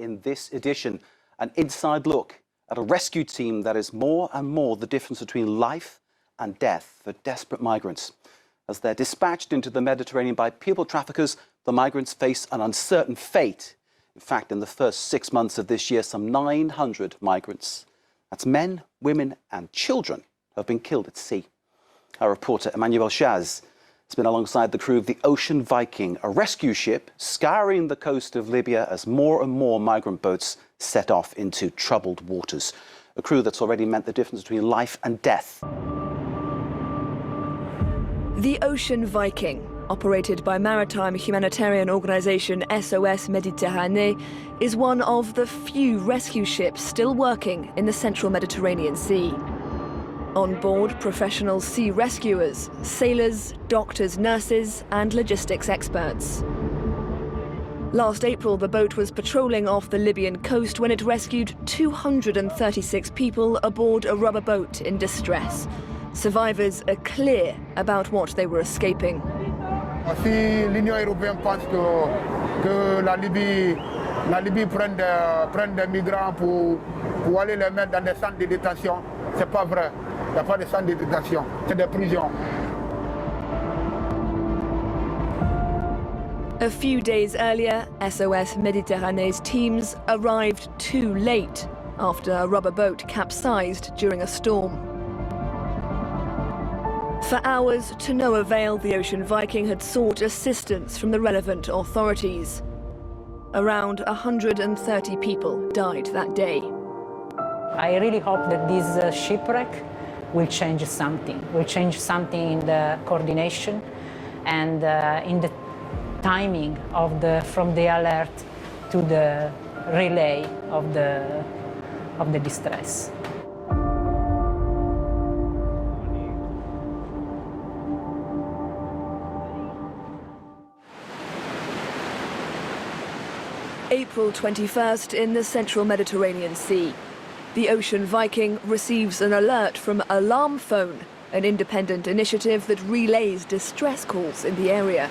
in this edition, an inside look at a rescue team that is more and more the difference between life and death for desperate migrants. As they're dispatched into the Mediterranean by people traffickers, the migrants face an uncertain fate. In fact, in the first 6 months of this year, some 900 migrants, that's men, women and children, have been killed at sea. Our reporter Emmanuel Chaz has been alongside the crew of the Ocean Viking, a rescue ship scouring the coast of Libya as more and more migrant boats set off into troubled waters. A crew that's already meant the difference between life and death. The Ocean Viking, operated by maritime humanitarian organisation SOS-Mediterranean, is one of the few rescue ships still working in the central Mediterranean Sea. On board, professional sea rescuers, sailors, doctors, nurses and logistics experts. Last April, the boat was patrolling off the Libyan coast when it rescued 236 people aboard a rubber boat in distress. Survivors are clear about what they were escaping. Si l'Union européenne pense que la Libye prend des migrants pour aller les mettre dans des centres de détention, c'est pas vrai. Il n'y a pas de centres de détention, c'est des prisons. A few days earlier, SOS-Mediterranean's teams arrived too late after a rubber boat capsized during a storm. For hours, to no avail, the Ocean Viking had sought assistance from the relevant authorities. Around 130 people died that day. I really hope that this shipwreck will change something in the coordination and in the timing of from the alert to the relay of the distress. April 21st in the central Mediterranean Sea. The Ocean Viking receives an alert from Alarm Phone, an independent initiative that relays distress calls in the area.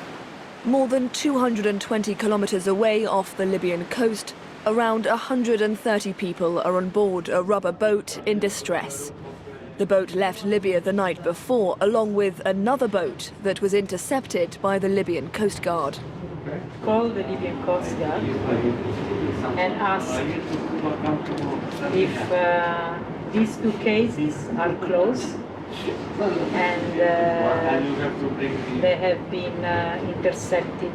More than 220 kilometers away off the Libyan coast, around 130 people are on board a rubber boat in distress. The boat left Libya the night before, along with another boat that was intercepted by the Libyan Coast Guard. Call the Libyan Coast Guard and ask if these two cases are closed and they have been intercepted,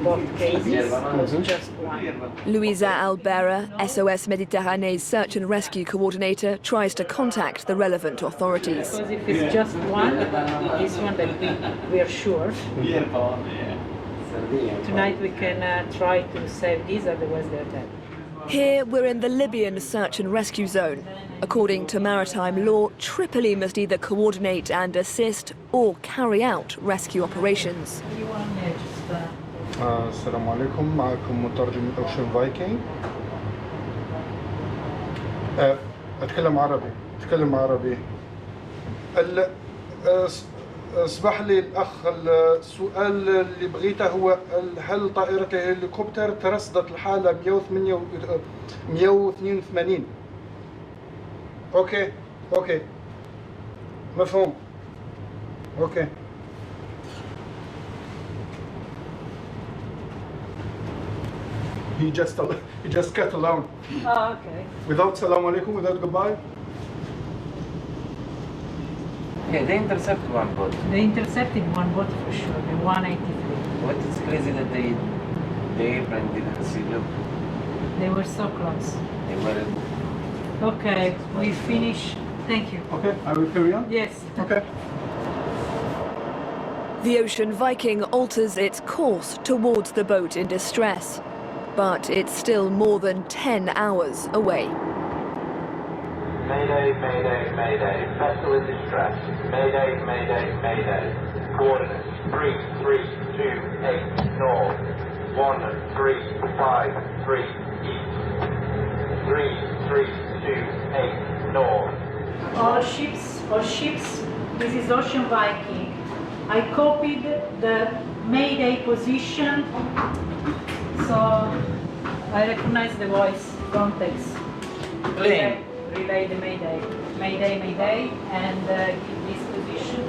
both cases, was just one. Luisa Albera, SOS-Mediterranean's search and rescue coordinator, tries to contact the relevant authorities. Because if it's just one, this one that we are sure. Tonight we can try to save these, otherwise they're dead. Here we're in the Libyan search and rescue zone. According to maritime law, Tripoli must either coordinate and assist or carry out rescue operations. السلام عليكم، معكم مترجم Ocean Viking. أتكلم عربي. اسمح لي الأخ، السؤال اللي بغيته هو هل طائرة الهليكوبتر ترصدت الحالة 182؟ أوكي مفهوم. أوكي. He just cut alone. Oh, okay. Without salam alaikum, without goodbye. Yeah, they intercepted one boat. They intercepted one boat for sure, the 183. What is crazy that the airplane didn't see them. They were so close. They were. Okay, we finish. Thank you. Okay, I will carry on? Yes. Okay. The Ocean Viking alters its course towards the boat in distress, but it's still more than 10 hours away. Mayday, mayday, mayday. Vessel in distress. Mayday, mayday, mayday. Coordinates 3328 north. 1353 east. 3328 north. All ships, this is Ocean Viking. I copied the Mayday position, so I recognize the voice, Frontex. Plane. Relay the Mayday. Mayday, Mayday, and give this position.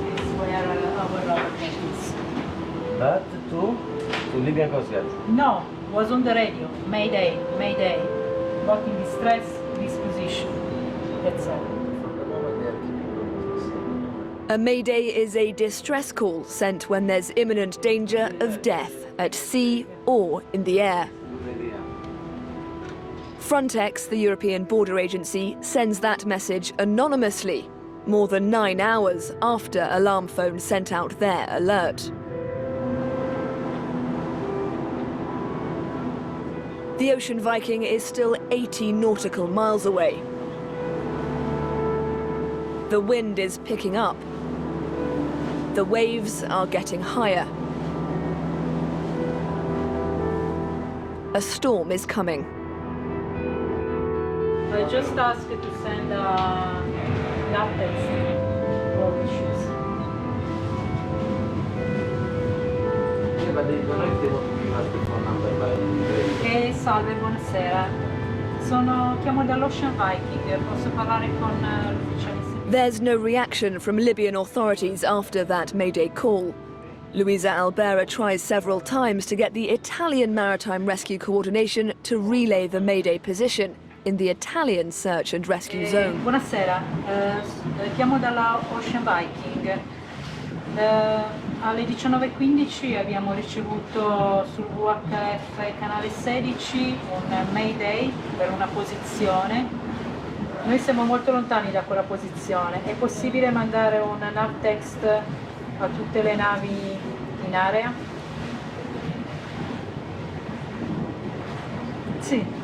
This is where our rubber is. That to Libyan Coast Guard. No, was on the radio. Mayday, Mayday. Got in distress, this position. That's all. A mayday is a distress call sent when there's imminent danger of death at sea or in the air. Frontex, the European Border Agency, sends that message anonymously, more than 9 hours after alarm phones sent out their alert. The Ocean Viking is still 80 nautical miles away. The wind is picking up. The waves are getting higher. A storm is coming. I just asked to send an update for issues. Yeah, but they don't know if they want to give us the phone number by Salve, buonasera. Chiamo dall'Ocean Viking, posso parlare con l'ufficiale? There's no reaction from Libyan authorities after that Mayday call. Luisa Albera tries several times to get the Italian Maritime Rescue Coordination to relay the Mayday position in the Italian search and rescue zone. Buonasera, chiamo dalla Ocean Viking. Alle 19:15 abbiamo ricevuto sul VHF canale 16 un Mayday per una posizione. Noi siamo molto lontani da quella posizione. È possibile mandare un nav text a tutte le navi in area? Sì.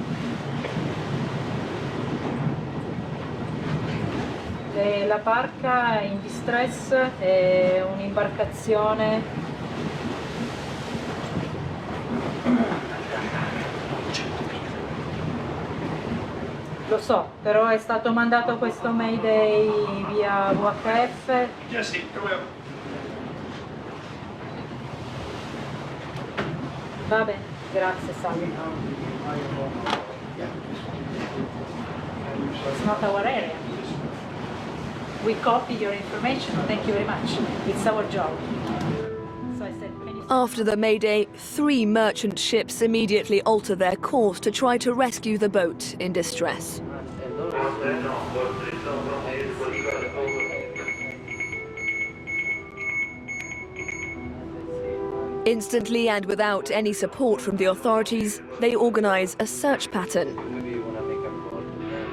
La barca è in distress, è un'imbarcazione. Lo so, però è stato mandato questo Mayday via VHF. Jesse, come on. Va bene, grazie, salve. It's not our area. We copy your information. Thank you very much. It's our job. So I said, can you... After the Mayday, 3 merchant ships immediately alter their course to try to rescue the boat in distress. Instantly and without any support from the authorities, they organize a search pattern. maybe you want to make a call to them.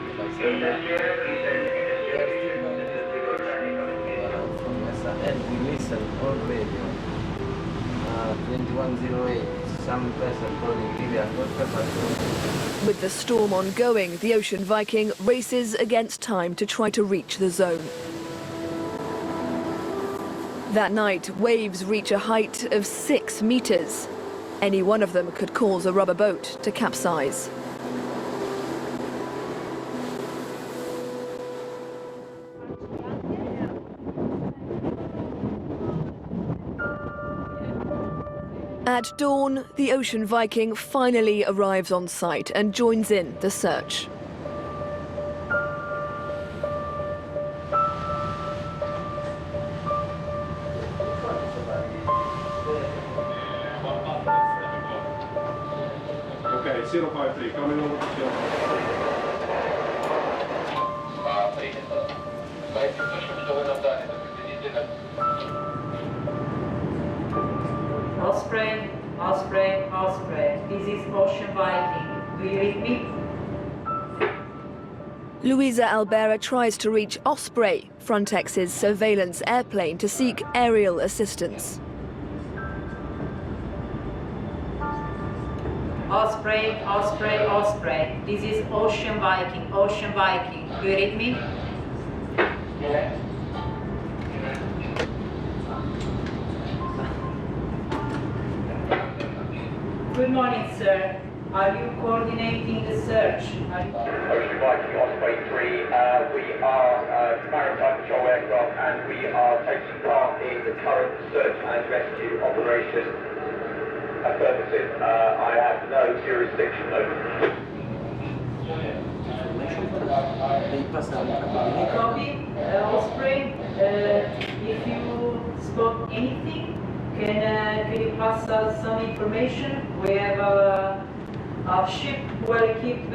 And we listen on radio. 2108, some person calling Libya. With the storm ongoing, the Ocean Viking races against time to try to reach the zone. That night, waves reach a height of 6 meters. Any one of them could cause a rubber boat to capsize. At dawn, the Ocean Viking finally arrives on site and joins in the search. Okay, 053, coming over to the Osprey, Osprey, Osprey. This is Ocean Viking. Do you read me? Luisa Albera tries to reach Osprey, Frontex's surveillance airplane, to seek aerial assistance. Osprey, Osprey, Osprey. This is Ocean Viking, Ocean Viking. Do you read me? Yeah. Good morning, sir. Are you coordinating the search? Ocean Viking Osprey 3, we are maritime patrol aircraft and we are taking part in the current search and rescue operation. Affirmative. I have no jurisdiction, though. Copy, Osprey. If you spot anything, can you pass us some information? We have a ship well equipped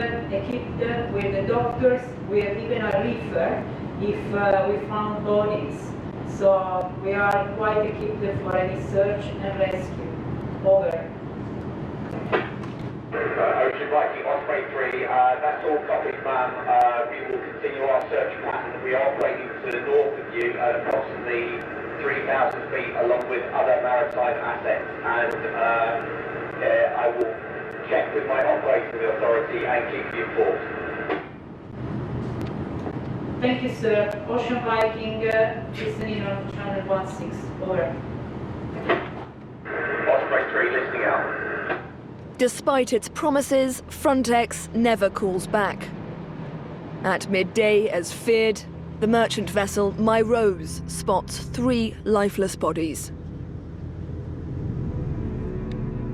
with the doctors. We have even a reefer if we found bodies. So we are quite equipped for any search and rescue. Over. Ocean Viking, Osprey 3, that's all copied, ma'am. We will continue our search pattern. We are operating to the north of you at approximately 3,000 feet along with other maritime assets, and I will check with my operating authority and keep you informed. Thank you, sir. Ocean Viking, listening on channel 16. Over. Osprey 3, listening out. Despite its promises, Frontex never calls back. At midday, as feared, the merchant vessel My Rose spots 3 lifeless bodies.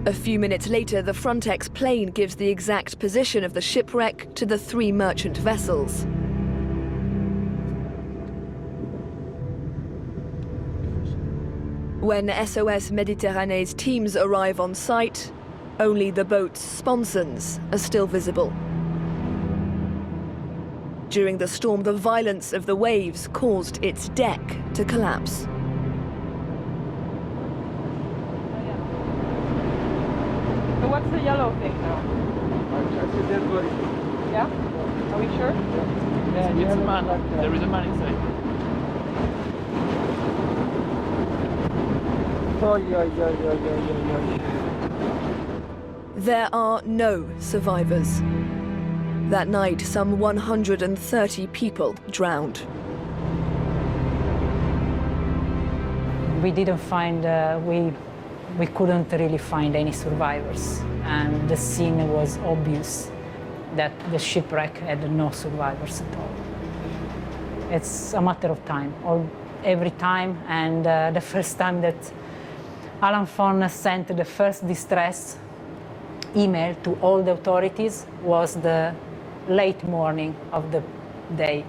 A few minutes later, the Frontex plane gives the exact position of the shipwreck to the 3 merchant vessels. When SOS-Mediterranean's teams arrive on site, only the boat's sponsons are still visible. During the storm, the violence of the waves caused its deck to collapse. So what's the yellow thing now? It's a dead body. Yeah? Are we sure? Yeah, it's a man. There is a man inside. Oh, yeah. There are no survivors. That night, some 130 people drowned. We didn't find, we couldn't really find any survivors. And the scene was obvious that the shipwreck had no survivors at all. It's a matter of time, every time. And the first time that Alan Fon sent the first distress email to all the authorities was the late morning of the day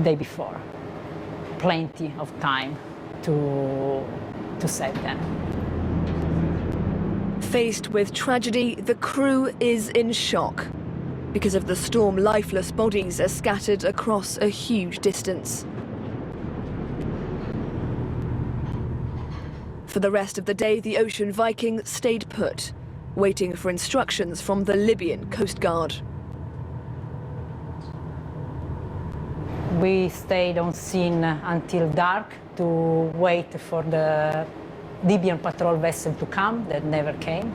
before. Plenty of time to save them. Faced with tragedy, the crew is in shock. Because of the storm, lifeless bodies are scattered across a huge distance. For the rest of the day, the Ocean Viking stayed put, waiting for instructions from the Libyan Coast Guard. We stayed on scene until dark to wait for the Libyan patrol vessel to come, that never came.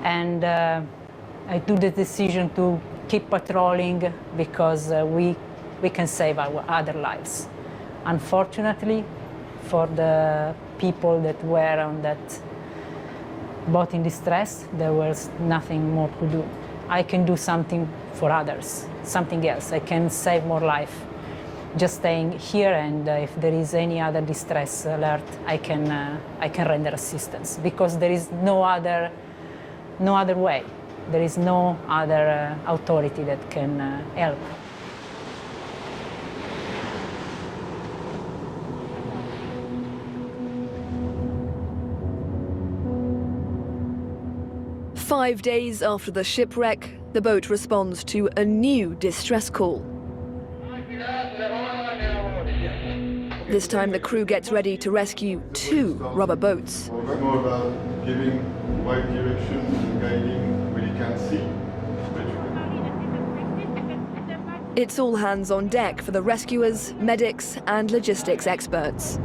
And I took the decision to keep patrolling because we can save our other lives. Unfortunately, for the people that were on that boat in distress, there was nothing more to do. I can do something for others, something else. I can save more life. Just staying here, and if there is any other distress alert, I can render assistance, because there is no other way. There is no other authority that can help. Five days after the shipwreck, the boat responds to a new distress call. This time the crew gets ready to rescue 2 rubber boats. It's more about giving right directions and guiding where you can see. It's all hands on deck for the rescuers, medics and logistics experts.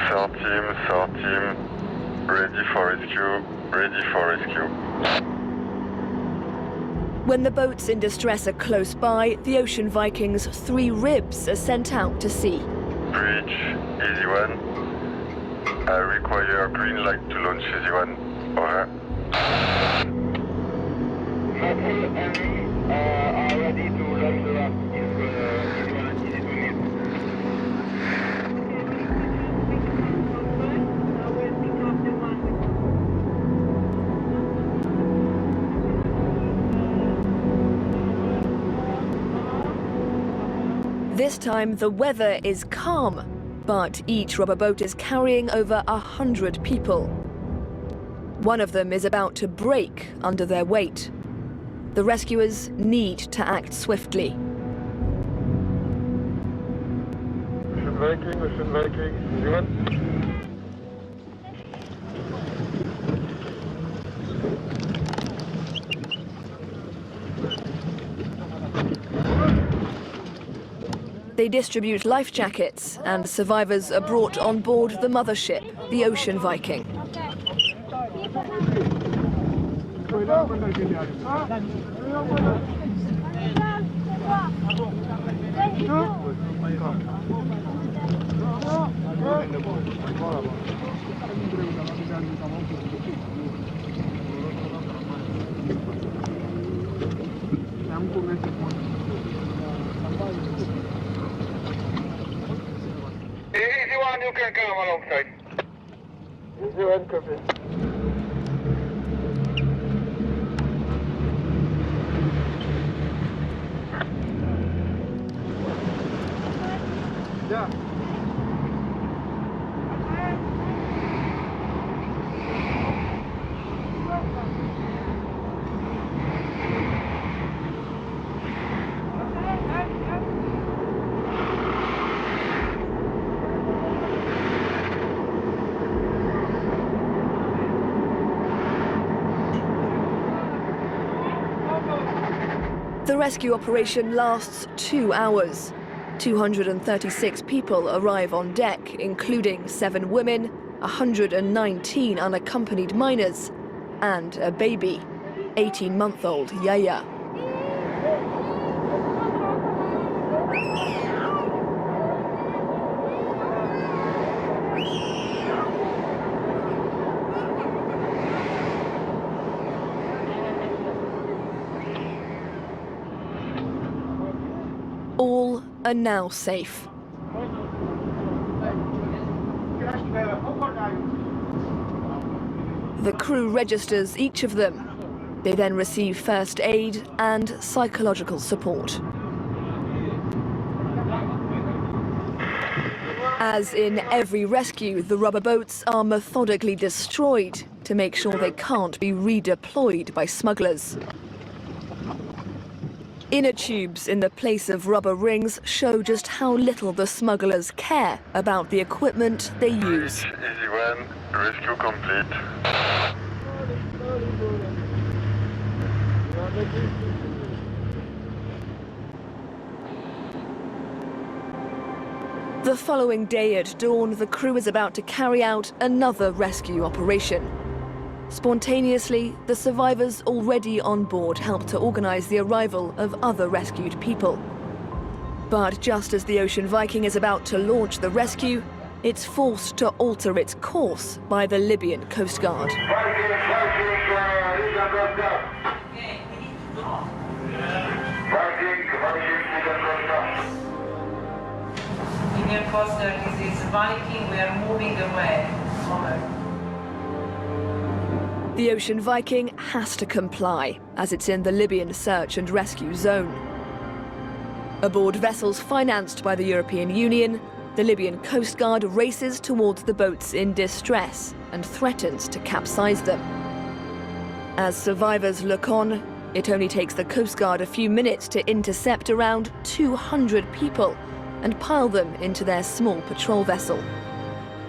Third team, ready for rescue. When the boats in distress are close by, the Ocean Viking's 3 ribs are sent out to sea. Bridge, easy one. I require green light to launch easy one. Over. Ready to launch the raft if easy one and easy to hit. This time the weather is calm, but each rubber boat is carrying over 100 people. One of them is about to break under their weight. The rescuers need to act swiftly. They distribute life jackets, and survivors are brought on board the mothership, the Ocean Viking. Easy one, you can come alongside. Easy one, copy. Yeah. The rescue operation lasts 2 hours. 236 people arrive on deck, including 7 women, 119 unaccompanied minors, and a baby, 18-month-old Yaya. All are now safe. The crew registers each of them. They then receive first aid and psychological support. As in every rescue, the rubber boats are methodically destroyed to make sure they can't be redeployed by smugglers. Inner tubes in the place of rubber rings show just how little the smugglers care about the equipment they use. Easy one, rescue complete. The following day at dawn, the crew is about to carry out another rescue operation. Spontaneously, the survivors already on board help to organize the arrival of other rescued people. But just as the Ocean Viking is about to launch the rescue, it's forced to alter its course by the Libyan Coast Guard. Libyan coaster, this is Viking, we are moving away. Over. The Ocean Viking has to comply, as it's in the Libyan search and rescue zone. Aboard vessels financed by the European Union, the Libyan Coast Guard races towards the boats in distress and threatens to capsize them. As survivors look on, it only takes the Coast Guard a few minutes to intercept around 200 people and pile them into their small patrol vessel.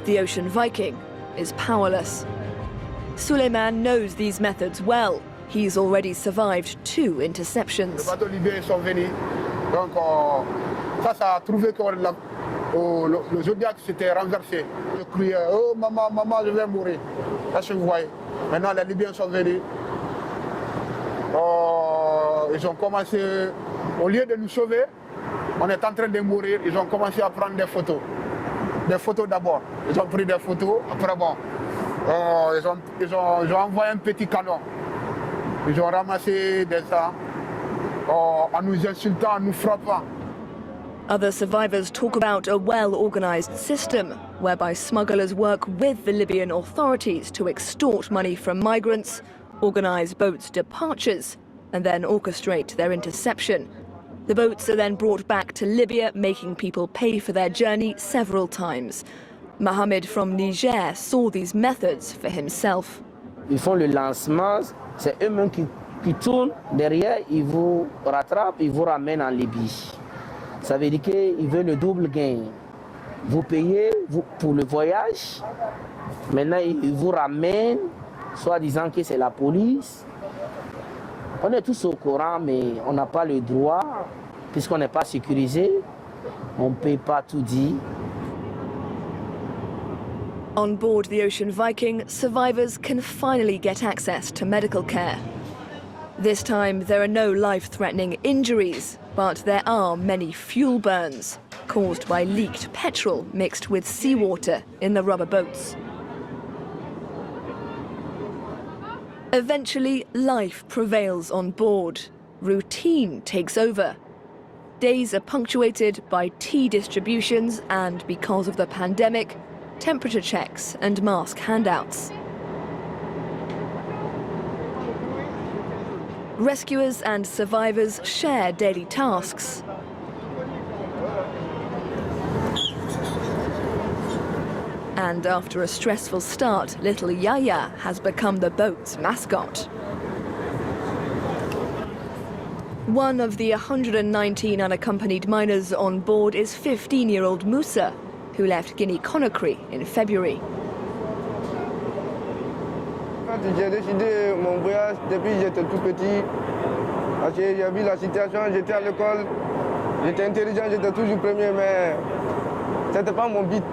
The Ocean Viking is powerless. Suleiman knows these methods well. He's already survived 2 interceptions. Les bateaux libyens sont venus, donc ça a trouvé que le Zodiac s'était renversé. Je criais, oh maman, maman, je vais mourir. Est-ce que vous voyez? Maintenant les Libyens sont venus. Ils ont commencé, au lieu de nous sauver, on est en train de mourir, ils ont commencé à prendre des photos. Des photos d'abord. Ils ont pris des photos, après bon. Ils ont envoyé un petit canon. Ils ont ramassé des armes en nous insultant, en nous frappant. Other survivors talk about a well-organized system whereby smugglers work with the Libyan authorities to extort money from migrants, organize boats' departures, and then orchestrate their interception. The boats are then brought back to Libya, making people pay for their journey several times. Mohamed from Niger saw these methods for himself. Ils font le lancement, c'est eux-mêmes qui tournent derrière, ils vous rattrapent, ils vous ramènent en Libye. Ça veut dire qu'ils veulent le double gain. Vous payez pour le voyage, maintenant ils vous ramènent, soit disant que c'est la police. On est tous au courant, mais on n'a pas le droit, puisqu'on n'est pas sécurisé, on ne peut pas tout dire. On board the Ocean Viking, survivors can finally get access to medical care. This time, there are no life-threatening injuries, but there are many fuel burns caused by leaked petrol mixed with seawater in the rubber boats. Eventually, life prevails on board. Routine takes over. Days are punctuated by tea distributions and, because of the pandemic, temperature checks and mask handouts. Rescuers and survivors share daily tasks. And after a stressful start, little Yaya has become the boat's mascot. One of the 119 unaccompanied minors on board is 15-year-old Musa, who left Guinea-Conakry in February. J'ai décidé mon voyage depuis que j'étais tout petit, parce que j'ai vu la situation, j'étais à l'école, j'étais intelligent, j'étais toujours premier, mais ce n'était pas mon but.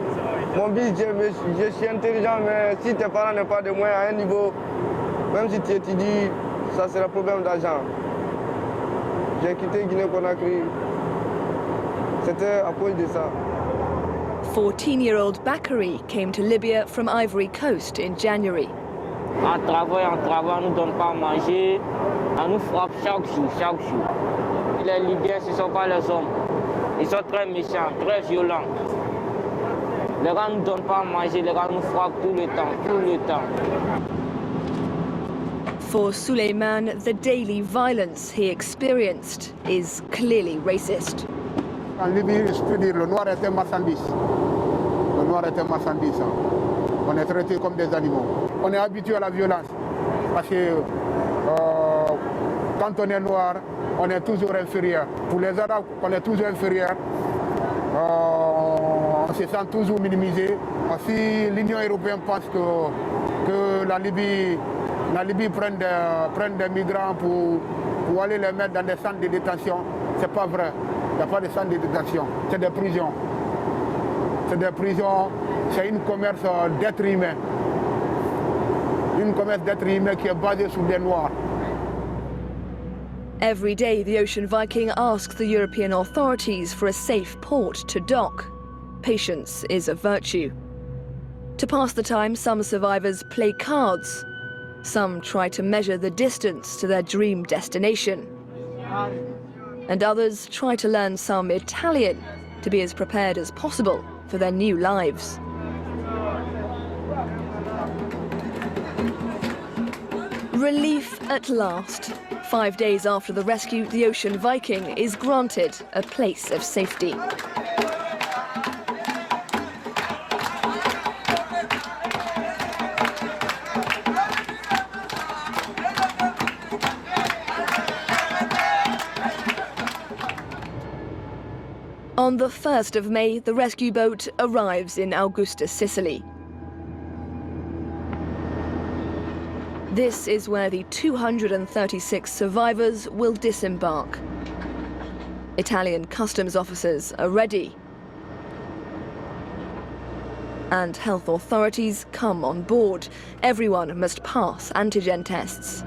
Mon but, je suis intelligent, mais si tes parents n'ont pas de moyens à un niveau, même si tu étudies, ça sera un problème d'argent. J'ai quitté Guinée-Conakry, c'était à cause de ça. 14-year-old Bakary came to Libya from Ivory Coast in January. On travaille, on ne nous donne pas à manger, on nous frappe chaque jour. Les Libyens, ce ne sont pas les hommes. Ils sont très méchants, très violents. Les gars ne nous donnent pas à manger, les gars nous frappent tout le temps. For Suleiman, the daily violence he experienced is clearly racist. En Libye, je peux dire, le noir est un marchandise. Le noir est un marchandise. On est traités comme des animaux. On est habitué à la violence. Parce que quand on est noir, on est toujours inférieur. Pour les Arabes, on est toujours inférieur. On se sent toujours minimisé. Si l'Union européenne pense que la Libye prenne des migrants pour aller les mettre dans des centres de détention, c'est pas vrai. Il n'y a pas de centres de détention, c'est des prisons. C'est des prisons, c'est une commerce d'êtres humains. Une commerce d'êtres humains qui est basée sur des noirs. Every day, the Ocean Viking asks the European authorities for a safe port to dock. Patience is a virtue. To pass the time, some survivors play cards. Some try to measure the distance to their dream destination. And others try to learn some Italian to be as prepared as possible for their new lives. Relief at last. 5 days after the rescue, the Ocean Viking is granted a place of safety. On the 1st of May, the rescue boat arrives in Augusta, Sicily. This is where the 236 survivors will disembark. Italian customs officers are ready. And health authorities come on board. Everyone must pass antigen tests.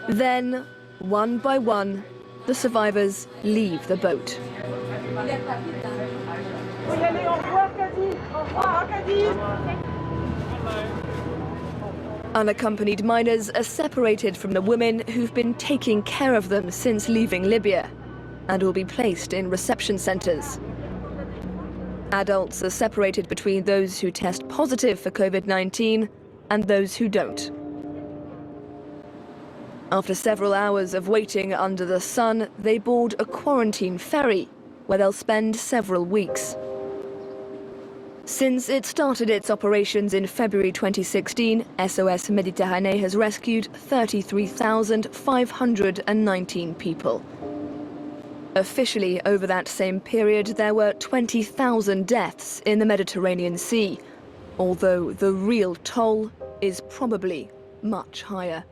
Then, one by one, the survivors leave the boat. Unaccompanied minors are separated from the women who've been taking care of them since leaving Libya and will be placed in reception centres. Adults are separated between those who test positive for COVID-19 and those who don't. After several hours of waiting under the sun, they board a quarantine ferry, where they'll spend several weeks. Since it started its operations in February 2016, SOS Méditerranée has rescued 33,519 people. Officially, over that same period, there were 20,000 deaths in the Mediterranean Sea, although the real toll is probably much higher.